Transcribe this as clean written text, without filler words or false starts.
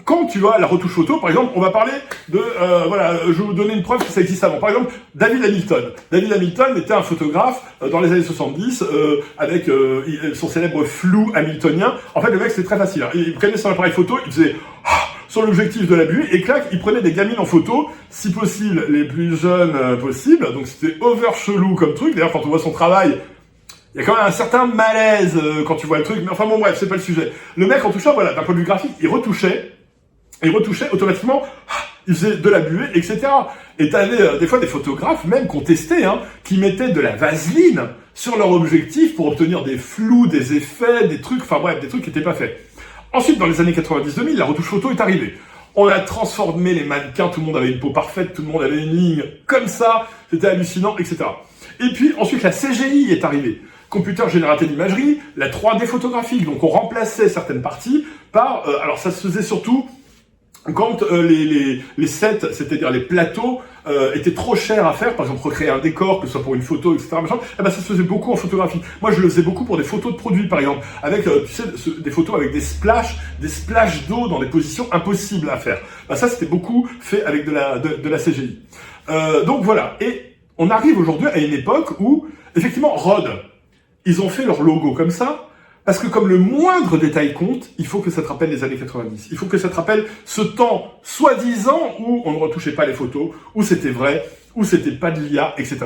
quand tu vois la retouche photo, par exemple, on va parler de, voilà, je vais vous donner une preuve que ça existe avant. Par exemple, David Hamilton. David Hamilton était un photographe dans les années 70 avec son célèbre flou hamiltonien. En fait, le mec, c'était très facile. Hein. Il prenait son appareil photo, il faisait sur l'objectif de la buée et clac, il prenait des gamines en photo, si possible les plus jeunes possibles. Donc c'était over chelou comme truc. D'ailleurs, quand on voit son travail, il y a quand même un certain malaise quand tu vois le truc. Mais enfin bon, bref, c'est pas le sujet. Le mec, en touchant, voilà, d'un point de vue graphique, il retouchait automatiquement, il faisait de la buée, etc. Et t'avais des fois des photographes, même contestés, hein, qui mettaient de la vaseline sur leur objectif pour obtenir des flous, des effets, des trucs, enfin bref, des trucs qui n'étaient pas faits. Ensuite, dans les années 90-2000, la retouche photo est arrivée. On a transformé les mannequins, tout le monde avait une peau parfaite, tout le monde avait une ligne comme ça, c'était hallucinant, etc. Et puis ensuite, la CGI est arrivée. Computer générateur d'imagerie, la 3D photographique. Donc on remplaçait certaines parties par... alors ça se faisait surtout quand les sets, c'est-à-dire les plateaux, étaient trop chers à faire, par exemple recréer un décor, que ce soit pour une photo, etc. Machin, eh ben ça se faisait beaucoup en photographie. Moi, je le faisais beaucoup pour des photos de produits, par exemple, avec, tu sais, des photos avec des splashs d'eau dans des positions impossibles à faire. Ben, ça, c'était beaucoup fait avec de la CGI. Donc voilà. Et on arrive aujourd'hui à une époque où, effectivement, Rode, ils ont fait leur logo comme ça. Parce que comme le moindre détail compte, il faut que ça te rappelle les années 90. Il faut que ça te rappelle ce temps soi-disant où on ne retouchait pas les photos, où c'était vrai, où c'était pas de l'IA, etc.